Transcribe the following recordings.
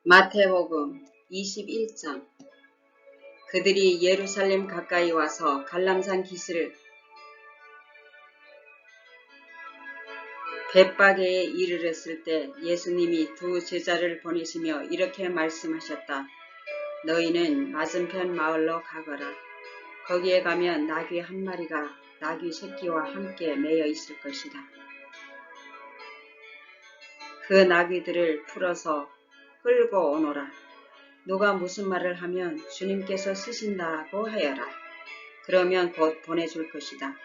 마태복음 21장. 그들이 예루살렘 가까이 와서 갈람산 기슭 벳바게에 이르렀을 때 예수님이 두 제자를 보내시며 이렇게 말씀하셨다. 너희는 맞은편 마을로 가거라. 거기에 가면 나귀 한 마리가 나귀 새끼와 함께 매여 있을 것이다. 그 나귀들을 풀어서 끌고 오너라. 누가 무슨 말을 하면 주님께서 쓰신다고 하여라. 그러면 곧 보내줄 것이다.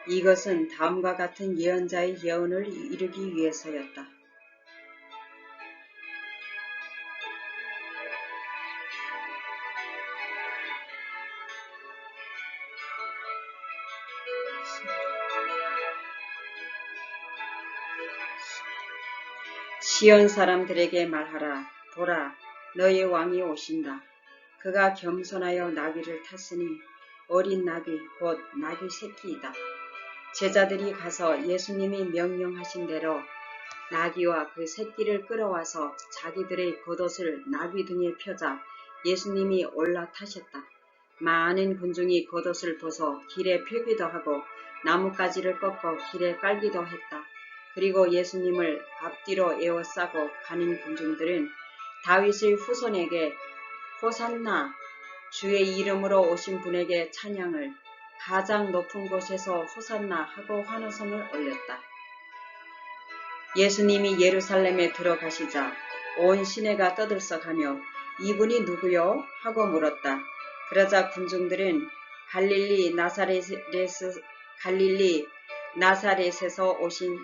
이것은 다음과 같은 예언자의 예언을 이루기 위해서였다. 시온 사람들에게 말하라. 보라, 너희 왕이 오신다. 그가 겸손하여 나귀를 탔으니 어린 나귀 곧 나귀 새끼이다. 제자들이 가서 예수님이 명령하신 대로 나귀와 그 새끼를 끌어와서 자기들의 겉옷을 나귀 등에 펴자 예수님이 올라타셨다. 많은 군중이 겉옷을 벗어 길에 펴기도 하고 나뭇가지를 꺾어 길에 깔기도 했다. 그리고 예수님을 앞뒤로 에워싸고 가는 군중들은 다윗의 후손에게 호산나, 주의 이름으로 오신 분에게 찬양을, 가장 높은 곳에서 호산나 하고 환호성을 올렸다. 예수님이 예루살렘에 들어가시자 온 시내가 떠들썩하며 이분이 누구요? 하고 물었다. 그러자 군중들은 갈릴리 나사렛에서 오신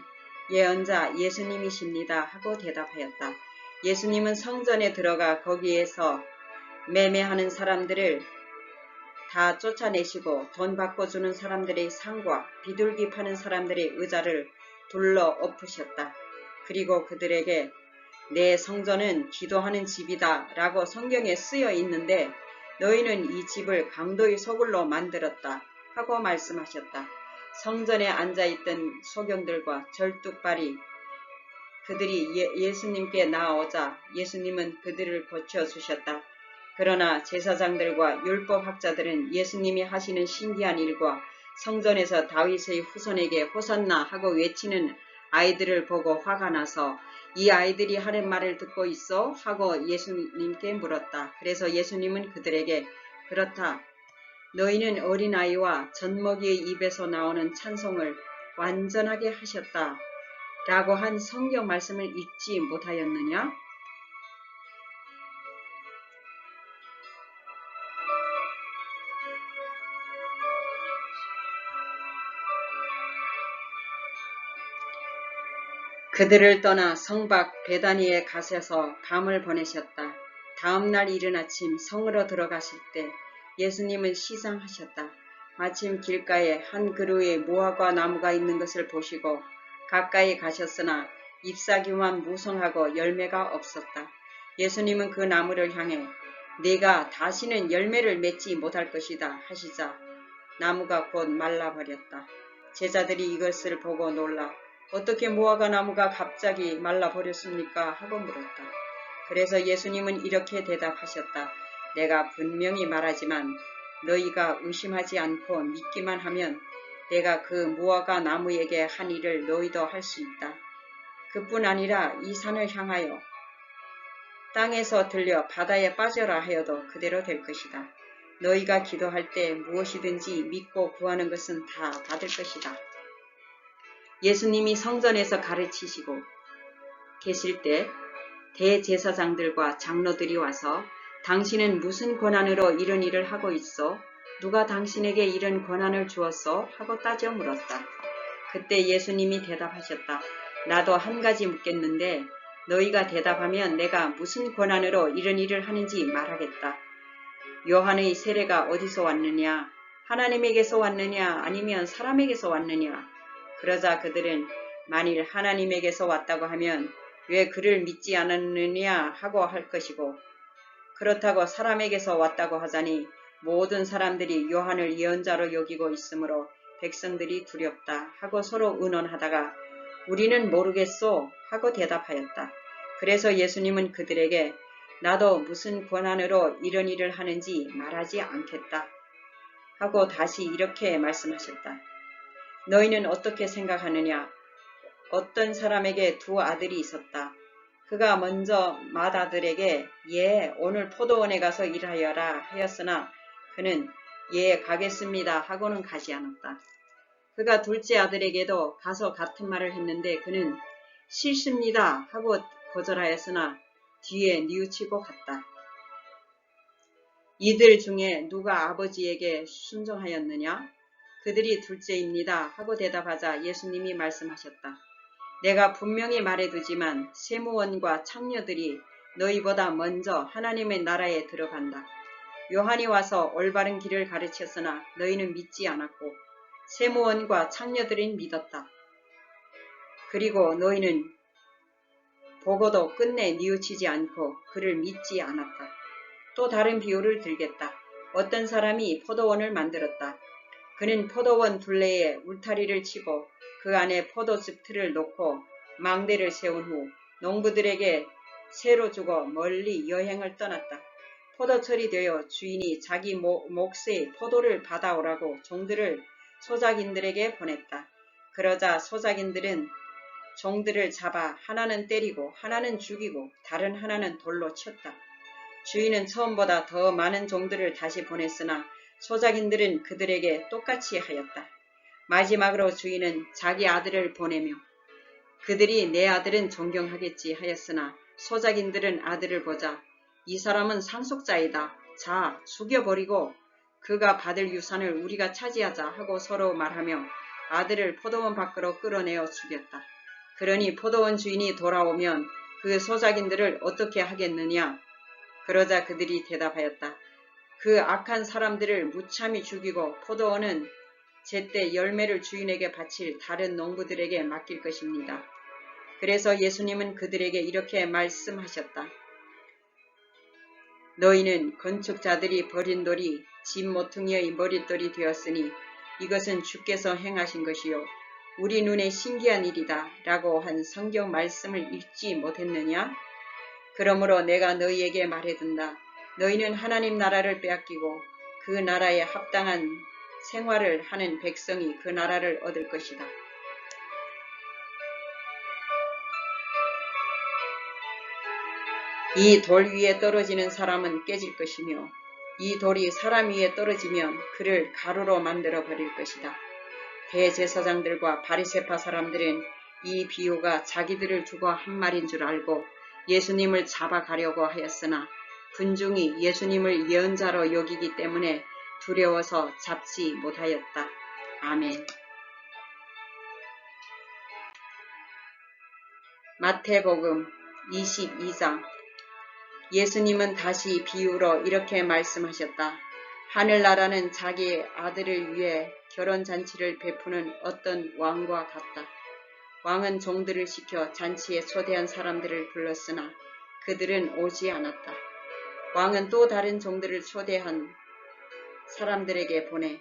예언자 예수님이십니다 하고 대답하였다. 예수님은 성전에 들어가 거기에서 매매하는 사람들을 다 쫓아내시고 돈 받고 주는 사람들의 상과 비둘기 파는 사람들의 의자를 둘러 엎으셨다. 그리고 그들에게 내 성전은 기도하는 집이다 라고 성경에 쓰여 있는데 너희는 이 집을 강도의 소굴로 만들었다 하고 말씀하셨다. 성전에 앉아있던 소경들과 절뚝발이 그들이 예수님께 나아오자 예수님은 그들을 고쳐주셨다. 그러나 제사장들과 율법학자들은 예수님이 하시는 신기한 일과 성전에서 다윗의 후손에게 호산나 하고 외치는 아이들을 보고 화가 나서 이 아이들이 하는 말을 듣고 있어? 하고 예수님께 물었다. 그래서 예수님은 그들에게 그렇다. 너희는 어린아이와 젖먹이의 입에서 나오는 찬송을 완전하게 하셨다. 라고 한 성경 말씀을 읽지 못하였느냐? 그들을 떠나 성 밖 베다니에 가셔서 밤을 보내셨다. 다음 날 이른 아침 성으로 들어가실 때 예수님은 시장하셨다. 마침 길가에 한 그루의 무화과 나무가 있는 것을 보시고 가까이 가셨으나 잎사귀만 무성하고 열매가 없었다. 예수님은 그 나무를 향해 네가 다시는 열매를 맺지 못할 것이다 하시자 나무가 곧 말라버렸다. 제자들이 이것을 보고 놀라 어떻게 무화과 나무가 갑자기 말라버렸습니까? 하고 물었다. 그래서 예수님은 이렇게 대답하셨다. 내가 분명히 말하지만 너희가 의심하지 않고 믿기만 하면 내가 그 무화과 나무에게 한 일을 너희도 할 수 있다. 그뿐 아니라 이 산을 향하여 땅에서 들려 바다에 빠져라 하여도 그대로 될 것이다. 너희가 기도할 때 무엇이든지 믿고 구하는 것은 다 받을 것이다. 예수님이 성전에서 가르치시고 계실 때 대제사장들과 장로들이 와서 당신은 무슨 권한으로 이런 일을 하고 있어? 누가 당신에게 이런 권한을 주었어? 하고 따져 물었다. 그때 예수님이 대답하셨다. 나도 한 가지 묻겠는데 너희가 대답하면 내가 무슨 권한으로 이런 일을 하는지 말하겠다. 요한의 세례가 어디서 왔느냐? 하나님에게서 왔느냐? 아니면 사람에게서 왔느냐? 그러자 그들은 만일 하나님에게서 왔다고 하면 왜 그를 믿지 않았느냐 하고 할 것이고 그렇다고 사람에게서 왔다고 하자니 모든 사람들이 요한을 예언자로 여기고 있으므로 백성들이 두렵다 하고 서로 의논하다가 우리는 모르겠소 하고 대답하였다. 그래서 예수님은 그들에게 나도 무슨 권한으로 이런 일을 하는지 말하지 않겠다. 하고 다시 이렇게 말씀하셨다. 너희는 어떻게 생각하느냐? 어떤 사람에게 두 아들이 있었다. 그가 먼저 맏아들에게 예, 오늘 포도원에 가서 일하여라 하였으나 그는 예, 가겠습니다 하고는 가지 않았다. 그가 둘째 아들에게도 가서 같은 말을 했는데 그는 싫습니다 하고 거절하였으나 뒤에 뉘우치고 갔다. 이들 중에 누가 아버지에게 순종하였느냐? 그들이 둘째입니다 하고 대답하자 예수님이 말씀하셨다. 내가 분명히 말해두지만 세무원과 창녀들이 너희보다 먼저 하나님의 나라에 들어간다. 요한이 와서 올바른 길을 가르쳤으나 너희는 믿지 않았고 세무원과 창녀들은 믿었다. 그리고 너희는 보고도 끝내 뉘우치지 않고 그를 믿지 않았다. 또 다른 비유를 들겠다. 어떤 사람이 포도원을 만들었다. 그는 포도원 둘레에 울타리를 치고 그 안에 포도즙 틀을 놓고 망대를 세운 후 농부들에게 새로 주고 멀리 여행을 떠났다. 포도철이 되어 주인이 자기 몫의 포도를 받아오라고 종들을 소작인들에게 보냈다. 그러자 소작인들은 종들을 잡아 하나는 때리고 하나는 죽이고 다른 하나는 돌로 쳤다. 주인은 처음보다 더 많은 종들을 다시 보냈으나 소작인들은 그들에게 똑같이 하였다. 마지막으로 주인은 자기 아들을 보내며 그들이 내 아들은 존경하겠지 하였으나 소작인들은 아들을 보자 이 사람은 상속자이다. 자, 죽여버리고 그가 받을 유산을 우리가 차지하자 하고 서로 말하며 아들을 포도원 밖으로 끌어내어 죽였다. 그러니 포도원 주인이 돌아오면 그 소작인들을 어떻게 하겠느냐? 그러자 그들이 대답하였다. 그 악한 사람들을 무참히 죽이고 포도원은 제때 열매를 주인에게 바칠 다른 농부들에게 맡길 것입니다. 그래서 예수님은 그들에게 이렇게 말씀하셨다. 너희는 건축자들이 버린 돌이 집 모퉁이의 머릿돌이 되었으니 이것은 주께서 행하신 것이요 우리 눈에 신기한 일이다 라고 한 성경 말씀을 읽지 못했느냐? 그러므로 내가 너희에게 말해둔다. 너희는 하나님 나라를 빼앗기고 그 나라에 합당한 생활을 하는 백성이 그 나라를 얻을 것이다. 이 돌 위에 떨어지는 사람은 깨질 것이며 이 돌이 사람 위에 떨어지면 그를 가루로 만들어 버릴 것이다. 대제사장들과 바리새파 사람들은 이 비유가 자기들을 두고 한 말인 줄 알고 예수님을 잡아가려고 하였으나 군중이 예수님을 예언자로 여기기 때문에 두려워서 잡지 못하였다. 아멘. 마태복음 22장. 예수님은 다시 비유로 이렇게 말씀하셨다. 하늘나라는 자기 아들을 위해 결혼잔치를 베푸는 어떤 왕과 같다. 왕은 종들을 시켜 잔치에 초대한 사람들을 불렀으나 그들은 오지 않았다. 왕은 또 다른 종들을 초대한 사람들에게 보내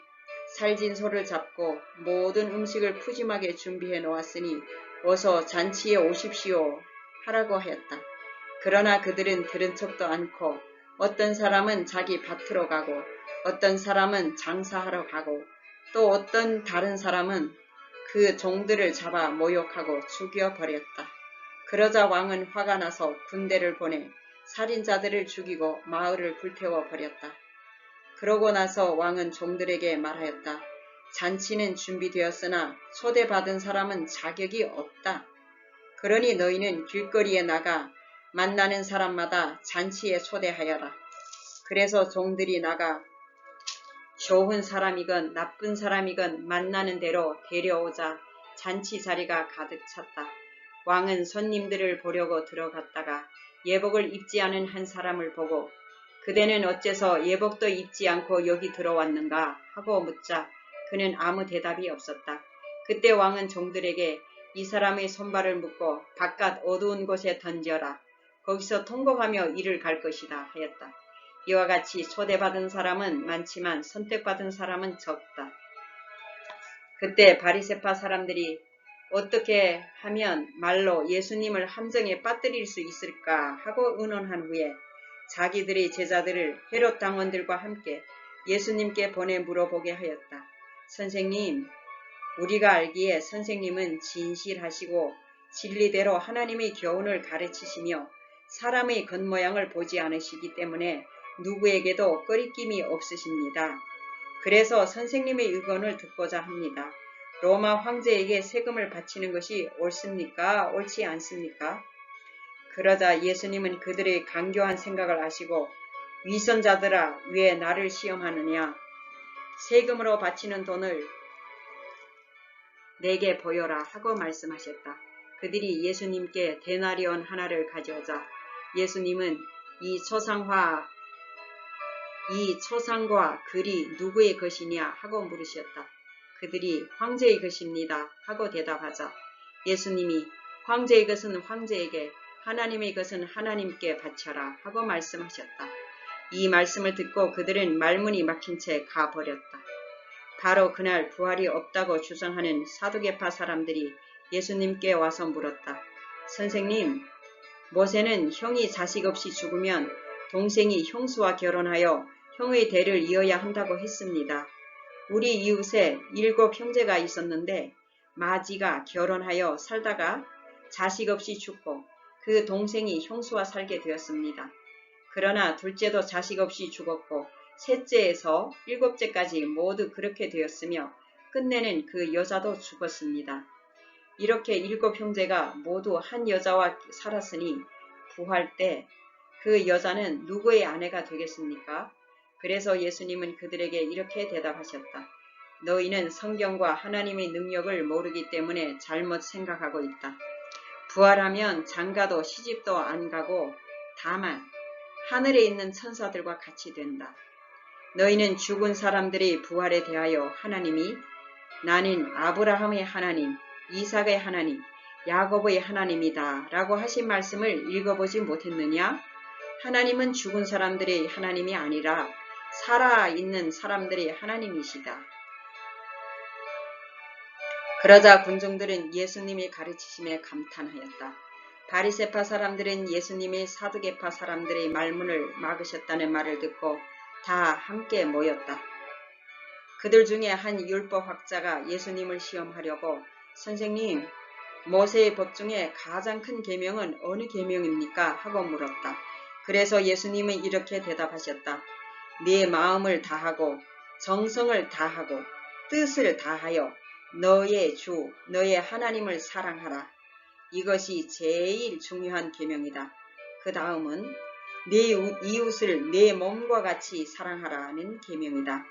살진 소를 잡고 모든 음식을 푸짐하게 준비해 놓았으니 어서 잔치에 오십시오 하라고 하였다. 그러나 그들은 들은 척도 않고 어떤 사람은 자기 밭으로 가고 어떤 사람은 장사하러 가고 또 어떤 다른 사람은 그 종들을 잡아 모욕하고 죽여버렸다. 그러자 왕은 화가 나서 군대를 보내 살인자들을 죽이고 마을을 불태워 버렸다. 그러고 나서 왕은 종들에게 말하였다. 잔치는 준비되었으나 초대받은 사람은 자격이 없다. 그러니 너희는 길거리에 나가 만나는 사람마다 잔치에 초대하여라. 그래서 종들이 나가 좋은 사람이건 나쁜 사람이건 만나는 대로 데려오자 잔치 자리가 가득 찼다. 왕은 손님들을 보려고 들어갔다가 예복을 입지 않은 한 사람을 보고 그대는 어째서 예복도 입지 않고 여기 들어왔는가 하고 묻자 그는 아무 대답이 없었다. 그때 왕은 종들에게 이 사람의 손발을 묶고 바깥 어두운 곳에 던져라. 거기서 통곡하며 이를 갈 것이다 하였다. 이와 같이 초대받은 사람은 많지만 선택받은 사람은 적다. 그때 바리새파 사람들이 어떻게 하면 말로 예수님을 함정에 빠뜨릴 수 있을까 하고 의논한 후에 자기들의 제자들을 헤롯 당원들과 함께 예수님께 보내 물어보게 하였다. 선생님, 우리가 알기에 선생님은 진실하시고 진리대로 하나님의 교훈을 가르치시며 사람의 겉모양을 보지 않으시기 때문에 누구에게도 꺼리낌이 없으십니다. 그래서 선생님의 의견을 듣고자 합니다. 로마 황제에게 세금을 바치는 것이 옳습니까? 옳지 않습니까? 그러자 예수님은 그들의 간교한 생각을 아시고 위선자들아, 왜 나를 시험하느냐? 세금으로 바치는 돈을 내게 보여라 하고 말씀하셨다. 그들이 예수님께 데나리온 하나를 가져오자 예수님은 이 초상과 글이 누구의 것이냐 하고 물으셨다. 그들이 황제의 것입니다 하고 대답하자 예수님이 황제의 것은 황제에게, 하나님의 것은 하나님께 바쳐라 하고 말씀하셨다. 이 말씀을 듣고 그들은 말문이 막힌 채 가버렸다. 바로 그날 부활이 없다고 주장하는 사두개파 사람들이 예수님께 와서 물었다. 선생님, 모세는 형이 자식 없이 죽으면 동생이 형수와 결혼하여 형의 대를 이어야 한다고 했습니다. 우리 이웃에 7 형제가 있었는데 마지가 결혼하여 살다가 자식 없이 죽고 그 동생이 형수와 살게 되었습니다. 그러나 둘째도 자식 없이 죽었고 셋째에서 7째까지 모두 그렇게 되었으며 끝내는 그 여자도 죽었습니다. 이렇게 7 형제가 모두 한 여자와 살았으니 부활 때 그 여자는 누구의 아내가 되겠습니까? 그래서 예수님은 그들에게 이렇게 대답하셨다. 너희는 성경과 하나님의 능력을 모르기 때문에 잘못 생각하고 있다. 부활하면 장가도 시집도 안 가고 다만 하늘에 있는 천사들과 같이 된다. 너희는 죽은 사람들의 부활에 대하여 하나님이 나는 아브라함의 하나님, 이삭의 하나님, 야곱의 하나님이다 라고 하신 말씀을 읽어보지 못했느냐? 하나님은 죽은 사람들의 하나님이 아니라 살아있는 사람들의 하나님이시다. 그러자 군중들은 예수님이 가르치심에 감탄하였다. 바리새파 사람들은 예수님이 사두개파 사람들의 말문을 막으셨다는 말을 듣고 다 함께 모였다. 그들 중에 한 율법학자가 예수님을 시험하려고 선생님, 모세의 법 중에 가장 큰 계명은 어느 계명입니까? 하고 물었다. 그래서 예수님은 이렇게 대답하셨다. 네 마음을 다하고 정성을 다하고 뜻을 다하여 너의 주, 너의 하나님을 사랑하라. 이것이 제일 중요한 계명이다. 그 다음은 네 이웃을 내 몸과 같이 사랑하라는 계명이다.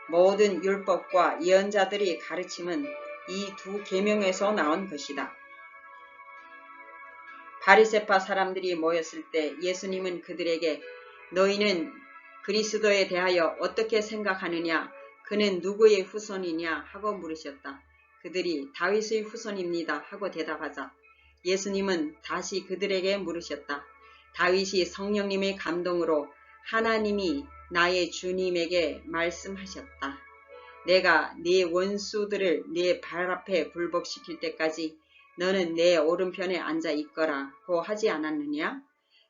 모든 율법과 예언자들의 가르침은 이 2 계명에서 나온 것이다. 바리새파 사람들이 모였을 때 예수님은 그들에게 너희는 그리스도에 대하여 어떻게 생각하느냐? 그는 누구의 후손이냐? 하고 물으셨다. 그들이 다윗의 후손입니다 하고 대답하자 예수님은 다시 그들에게 물으셨다. 다윗이 성령님의 감동으로 하나님이 나의 주님에게 말씀하셨다. 내가 네 원수들을 네 발 앞에 굴복시킬 때까지 너는 내 오른편에 앉아 있거라고 하지 않았느냐?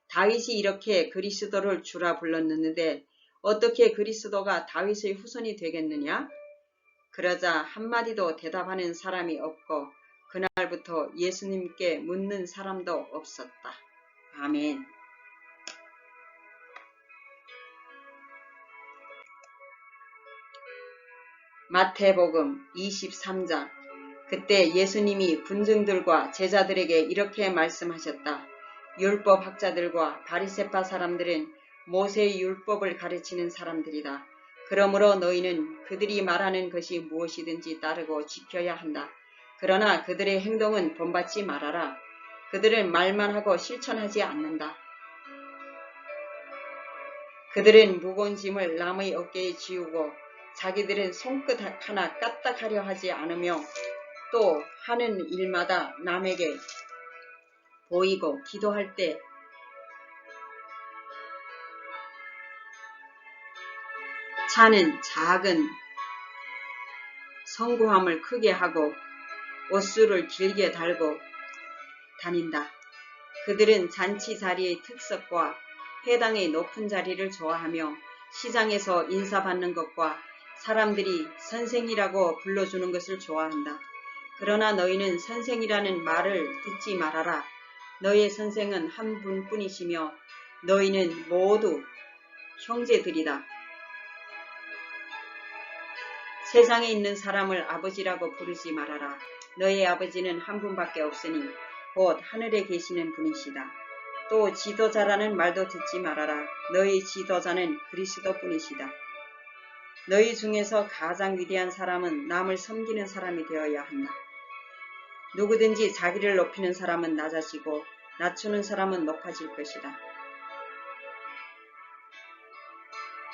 다윗이 이렇게 그리스도를 주라 불렀는데 어떻게 그리스도가 다윗의 후손이 되겠느냐? 그러자 한마디도 대답하는 사람이 없고 그날부터 예수님께 묻는 사람도 없었다. 아멘. 마태복음 23장. 그때 예수님이 군중들과 제자들에게 이렇게 말씀하셨다. 율법학자들과 바리새파 사람들은 모세의 율법을 가르치는 사람들이다. 그러므로 너희는 그들이 말하는 것이 무엇이든지 따르고 지켜야 한다. 그러나 그들의 행동은 본받지 말아라. 그들은 말만 하고 실천하지 않는다. 그들은 무거운 짐을 남의 어깨에 지우고 자기들은 손끝 하나 까딱하려 하지 않으며 또 하는 일마다 남에게 보이고 기도할 때 차는 작은 성구함을 크게 하고 옷수를 길게 달고 다닌다. 그들은 잔치 자리의 특석과 회당의 높은 자리를 좋아하며 시장에서 인사받는 것과 사람들이 선생이라고 불러주는 것을 좋아한다. 그러나 너희는 선생이라는 말을 듣지 말아라. 너희의 선생은 한 분뿐이시며 너희는 모두 형제들이다. 세상에 있는 사람을 아버지라고 부르지 말아라. 너희의 아버지는 한 분밖에 없으니 곧 하늘에 계시는 분이시다. 또 지도자라는 말도 듣지 말아라. 너희 지도자는 그리스도뿐이시다. 너희 중에서 가장 위대한 사람은 남을 섬기는 사람이 되어야 한다. 누구든지 자기를 높이는 사람은 낮아지고 낮추는 사람은 높아질 것이다.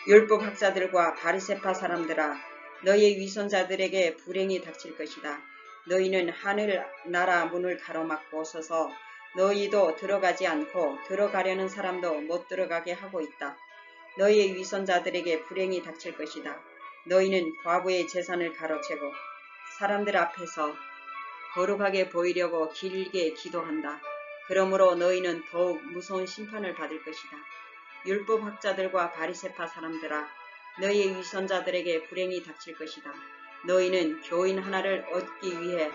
율법학자들과 바리새파 사람들아, 너희의 위선자들에게 불행이 닥칠 것이다. 너희는 하늘나라 문을 가로막고 서서 너희도 들어가지 않고 들어가려는 사람도 못 들어가게 하고 있다. 너희의 위선자들에게 불행이 닥칠 것이다. 너희는 과부의 재산을 가로채고 사람들 앞에서 거룩하게 보이려고 길게 기도한다. 그러므로 너희는 더욱 무서운 심판을 받을 것이다. 율법학자들과 바리새파 사람들아, 너희의 위선자들에게 불행이 닥칠 것이다. 너희는 교인 하나를 얻기 위해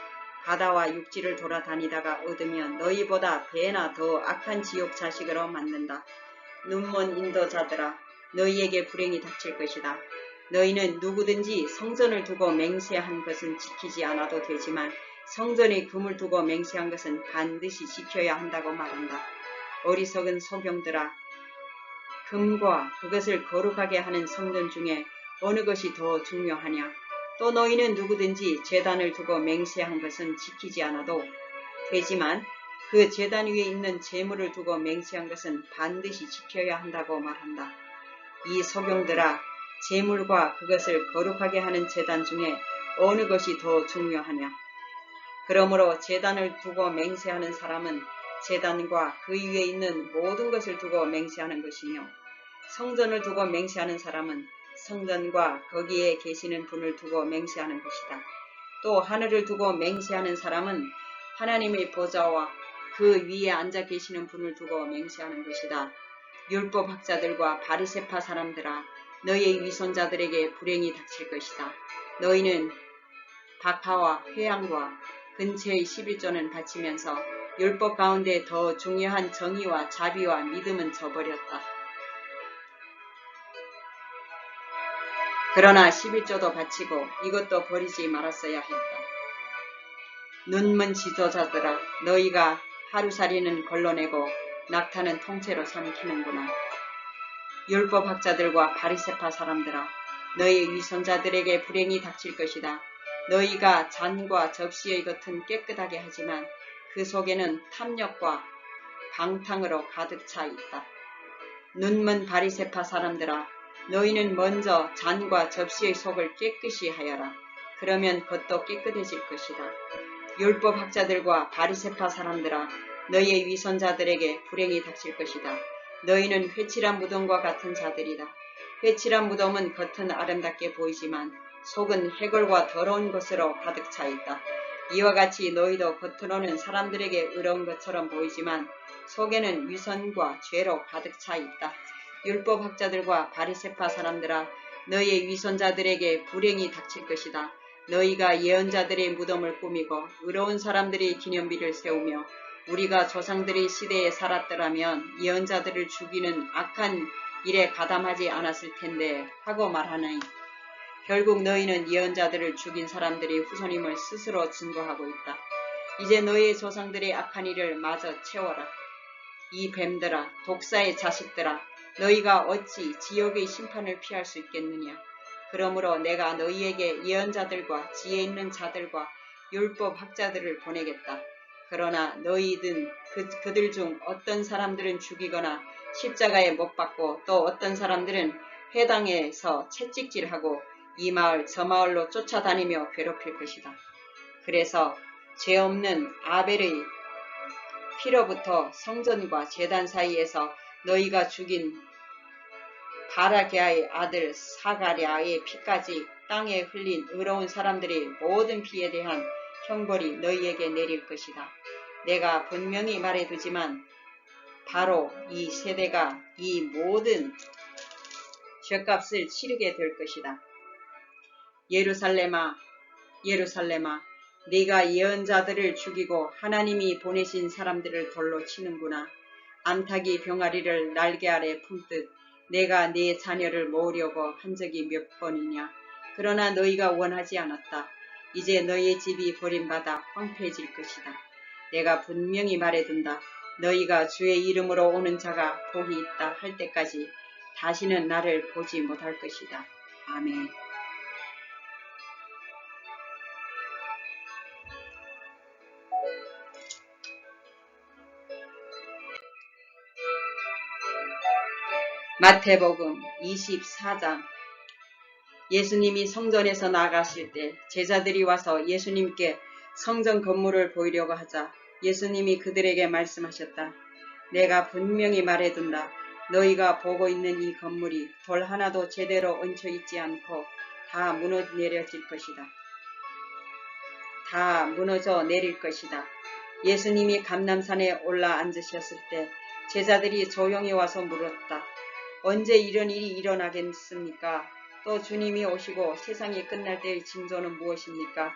바다와 육지를 돌아다니다가 얻으면 너희보다 배나 더 악한 지옥 자식으로 만든다. 눈먼 인도자들아, 너희에게 불행이 닥칠 것이다. 너희는 누구든지 성전을 두고 맹세한 것은 지키지 않아도 되지만 성전에 금을 두고 맹세한 것은 반드시 지켜야 한다고 말한다. 어리석은 소경들아, 금과 그것을 거룩하게 하는 성전 중에 어느 것이 더 중요하냐? 또 너희는 누구든지 제단을 두고 맹세한 것은 지키지 않아도 되지만 그 제단 위에 있는 제물을 두고 맹세한 것은 반드시 지켜야 한다고 말한다. 이 소경들아, 제물과 그것을 거룩하게 하는 제단 중에 어느 것이 더 중요하냐? 그러므로 제단을 두고 맹세하는 사람은 제단과 그 위에 있는 모든 것을 두고 맹세하는 것이며 성전을 두고 맹세하는 사람은 성전과 거기에 계시는 분을 두고 맹세하는 것이다. 또 하늘을 두고 맹세하는 사람은 하나님의 보좌와 그 위에 앉아 계시는 분을 두고 맹세하는 것이다. 율법학자들과 바리새파 사람들아, 너희의 위선자들에게 불행이 닥칠 것이다. 너희는 박하와 회양과 근처의 11조는 바치면서 율법 가운데 더 중요한 정의와 자비와 믿음은 저버렸다. 그러나 11조도 바치고 이것도 버리지 말았어야 했다. 눈먼 지도자들아, 너희가 하루살이는 걸러내고 낙타는 통째로 삼키는구나. 율법학자들과 바리새파 사람들아, 너희의 위선자들에게 불행이 닥칠 것이다. 너희가 잔과 접시의 겉은 깨끗하게 하지만 그 속에는 탐욕과 방탕으로 가득 차 있다. 눈먼 바리새파 사람들아, 너희는 먼저 잔과 접시의 속을 깨끗이 하여라. 그러면 겉도 깨끗해질 것이다. 율법학자들과 바리새파 사람들아, 너희의 위선자들에게 불행이 닥칠 것이다. 너희는 회칠한 무덤과 같은 자들이다. 회칠한 무덤은 겉은 아름답게 보이지만 속은 해골과 더러운 것으로 가득 차 있다. 이와 같이 너희도 겉으로는 사람들에게 의로운 것처럼 보이지만 속에는 위선과 죄로 가득 차 있다. 율법학자들과 바리새파 사람들아, 너희의 위선자들에게 불행이 닥칠 것이다. 너희가 예언자들의 무덤을 꾸미고 의로운 사람들의 기념비를 세우며 우리가 조상들의 시대에 살았더라면 예언자들을 죽이는 악한 일에 가담하지 않았을 텐데 하고 말하니, 결국 너희는 예언자들을 죽인 사람들의 후손임을 스스로 증거하고 있다. 이제 너희의 조상들의 악한 일을 마저 채워라. 이 뱀들아, 독사의 자식들아, 너희가 어찌 지옥의 심판을 피할 수 있겠느냐. 그러므로 내가 너희에게 예언자들과 지혜 있는 자들과 율법학자들을 보내겠다. 그러나 너희든 그들 중 어떤 사람들은 죽이거나 십자가에 못 박고 또 어떤 사람들은 회당에서 채찍질하고 이 마을 저 마을로 쫓아다니며 괴롭힐 것이다. 그래서 죄 없는 아벨의 피로부터 성전과 제단 사이에서 너희가 죽인 바라게아의 아들 사가랴의 피까지 땅에 흘린 의로운 사람들의 모든 피에 대한 형벌이 너희에게 내릴 것이다. 내가 분명히 말해두지만 바로 이 세대가 이 모든 죄값을 치르게 될 것이다. 예루살렘아, 예루살렘아, 네가 예언자들을 죽이고 하나님이 보내신 사람들을 돌로 치는구나. 암탉이 병아리를 날개 아래 품듯 내가 네 자녀를 모으려고 한 적이 몇 번이냐. 그러나 너희가 원하지 않았다. 이제 너희의 집이 버림받아 황폐해질 것이다. 내가 분명히 말해둔다. 너희가 주의 이름으로 오는 자가 복이 있다 할 때까지 다시는 나를 보지 못할 것이다. 아멘. 마태복음 24장. 예수님이 성전에서 나가실 때 제자들이 와서 예수님께 성전 건물을 보이려고 하자 예수님이 그들에게 말씀하셨다. 내가 분명히 말해둔다. 너희가 보고 있는 이 건물이 돌 하나도 제대로 얹혀 있지 않고 다 무너내려질 것이다. 다 무너져 내릴 것이다. 예수님이 감람산에 올라 앉으셨을 때 제자들이 조용히 와서 물었다. 언제 이런 일이 일어나겠습니까? 또 주님이 오시고 세상이 끝날 때의 징조는 무엇입니까?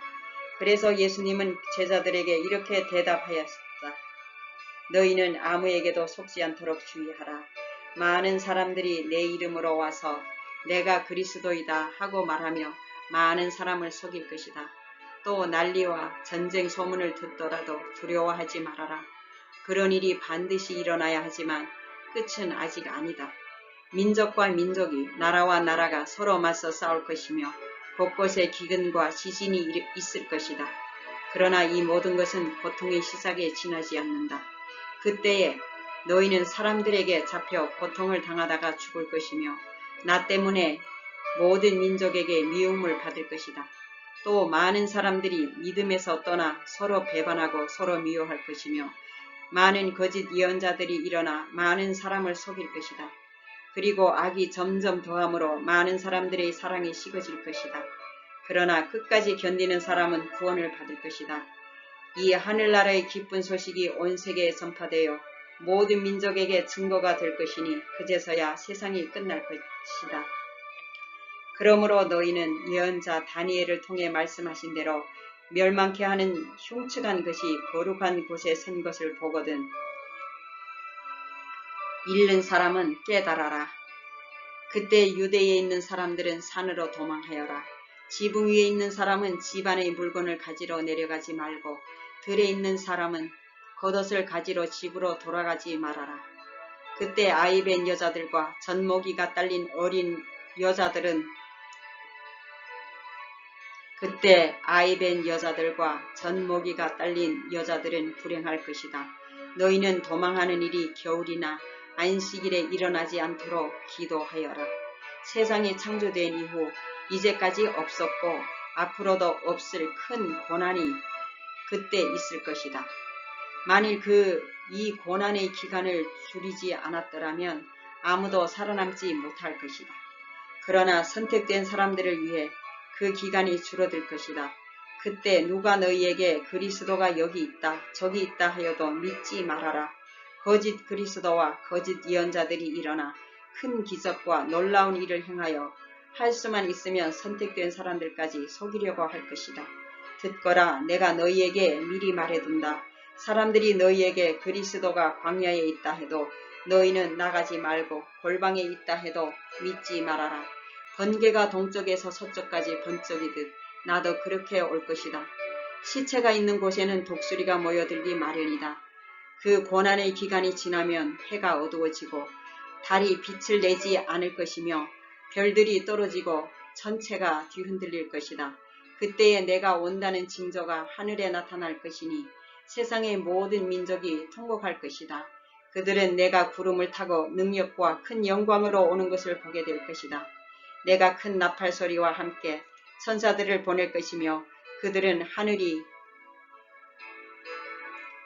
그래서 예수님은 제자들에게 이렇게 대답하였다. 너희는 아무에게도 속지 않도록 주의하라. 많은 사람들이 내 이름으로 와서 내가 그리스도이다 하고 말하며 많은 사람을 속일 것이다. 또 난리와 전쟁 소문을 듣더라도 두려워하지 말아라. 그런 일이 반드시 일어나야 하지만 끝은 아직 아니다. 민족과 민족이, 나라와 나라가 서로 맞서 싸울 것이며 곳곳에 기근과 지진이 있을 것이다. 그러나 이 모든 것은 고통의 시작에 지나지 않는다. 그때에 너희는 사람들에게 잡혀 고통을 당하다가 죽을 것이며 나 때문에 모든 민족에게 미움을 받을 것이다. 또 많은 사람들이 믿음에서 떠나 서로 배반하고 서로 미워할 것이며 많은 거짓 예언자들이 일어나 많은 사람을 속일 것이다. 그리고 악이 점점 더함으로 많은 사람들의 사랑이 식어질 것이다. 그러나 끝까지 견디는 사람은 구원을 받을 것이다. 이 하늘나라의 기쁜 소식이 온 세계에 전파되어 모든 민족에게 증거가 될 것이니 그제서야 세상이 끝날 것이다. 그러므로 너희는 예언자 다니엘을 통해 말씀하신 대로 멸망케 하는 흉측한 것이 거룩한 곳에 선 것을 보거든 잃는 사람은 깨달아라. 그때 유대에 있는 사람들은 산으로 도망하여라. 지붕 위에 있는 사람은 집안의 물건을 가지러 내려가지 말고 들에 있는 사람은 겉옷을 가지러 집으로 돌아가지 말아라. 그때 아이벤 여자들과 젖모기가 딸린 어린 여자들은 불행할 것이다. 너희는 도망하는 일이 겨울이나 안식일에 일어나지 않도록 기도하여라. 세상이 창조된 이후 이제까지 없었고 앞으로도 없을 큰 고난이 그때 있을 것이다. 만일 이 고난의 기간을 줄이지 않았더라면 아무도 살아남지 못할 것이다. 그러나 선택된 사람들을 위해 그 기간이 줄어들 것이다. 그때 누가 너희에게 그리스도가 여기 있다 저기 있다 하여도 믿지 말아라. 거짓 그리스도와 거짓 예언자들이 일어나 큰 기적과 놀라운 일을 행하여 할 수만 있으면 선택된 사람들까지 속이려고 할 것이다. 듣거라. 내가 너희에게 미리 말해둔다. 사람들이 너희에게 그리스도가 광야에 있다 해도 너희는 나가지 말고 골방에 있다 해도 믿지 말아라. 번개가 동쪽에서 서쪽까지 번쩍이듯 나도 그렇게 올 것이다. 시체가 있는 곳에는 독수리가 모여들기 마련이다. 그 고난의 기간이 지나면 해가 어두워지고 달이 빛을 내지 않을 것이며 별들이 떨어지고 전체가 뒤흔들릴 것이다. 그때에 내가 온다는 징조가 하늘에 나타날 것이니 세상의 모든 민족이 통곡할 것이다. 그들은 내가 구름을 타고 능력과 큰 영광으로 오는 것을 보게 될 것이다. 내가 큰 나팔 소리와 함께 천사들을 보낼 것이며 그들은 하늘이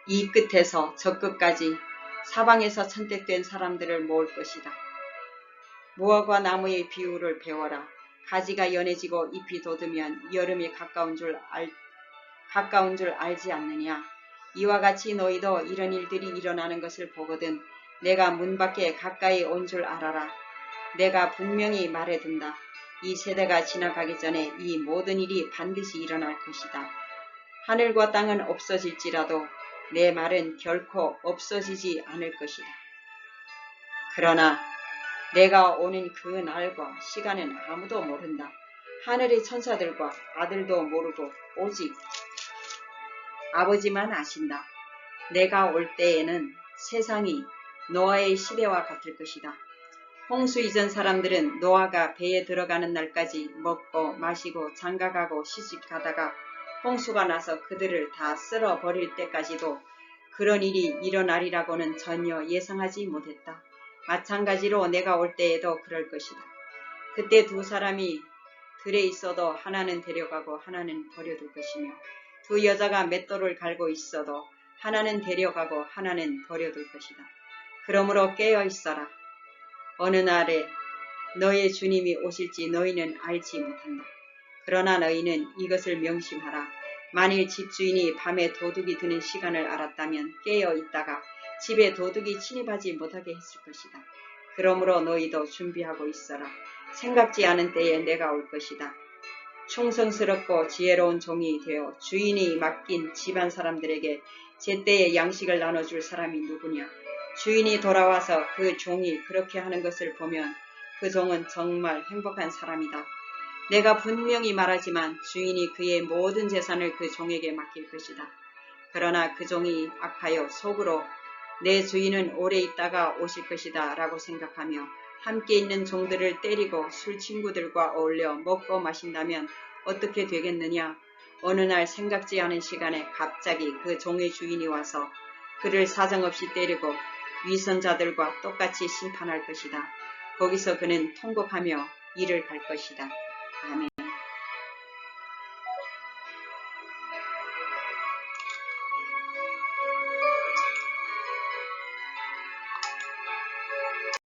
이 끝에서 저 끝까지 사방에서 선택된 사람들을 모을 것이다. 무화과 나무의 비유를 배워라. 가지가 연해지고 잎이 돋으면 여름이 가까운 줄 알지 않느냐. 이와 같이 너희도 이런 일들이 일어나는 것을 보거든 내가 문 밖에 가까이 온 줄 알아라. 내가 분명히 말해둔다. 이 세대가 지나가기 전에 이 모든 일이 반드시 일어날 것이다. 하늘과 땅은 없어질지라도 내 말은 결코 없어지지 않을 것이다. 그러나 내가 오는 그 날과 시간은 아무도 모른다. 하늘의 천사들과 아들도 모르고 오직 아버지만 아신다. 내가 올 때에는 세상이 노아의 시대와 같을 것이다. 홍수 이전 사람들은 노아가 배에 들어가는 날까지 먹고 마시고 장가가고 시집가다가 홍수가 나서 그들을 다 쓸어버릴 때까지도 그런 일이 일어나리라고는 전혀 예상하지 못했다. 마찬가지로 내가 올 때에도 그럴 것이다. 그때 두 사람이 들에 있어도 하나는 데려가고 하나는 버려둘 것이며 두 여자가 맷돌을 갈고 있어도 하나는 데려가고 하나는 버려둘 것이다. 그러므로 깨어 있어라. 어느 날에 너의 주님이 오실지 너희는 알지 못한다. 그러나 너희는 이것을 명심하라. 만일 집주인이 밤에 도둑이 드는 시간을 알았다면 깨어 있다가 집에 도둑이 침입하지 못하게 했을 것이다. 그러므로 너희도 준비하고 있어라. 생각지 않은 때에 내가 올 것이다. 충성스럽고 지혜로운 종이 되어 주인이 맡긴 집안 사람들에게 제때에 양식을 나눠줄 사람이 누구냐. 주인이 돌아와서 그 종이 그렇게 하는 것을 보면 그 종은 정말 행복한 사람이다. 내가 분명히 말하지만 주인이 그의 모든 재산을 그 종에게 맡길 것이다. 그러나 그 종이 악하여 속으로 내 주인은 오래 있다가 오실 것이다 라고 생각하며 함께 있는 종들을 때리고 술 친구들과 어울려 먹고 마신다면 어떻게 되겠느냐. 어느 날 생각지 않은 시간에 갑자기 그 종의 주인이 와서 그를 사정없이 때리고 위선자들과 똑같이 심판할 것이다. 거기서 그는 통곡하며 일을 갈 것이다. 아멘.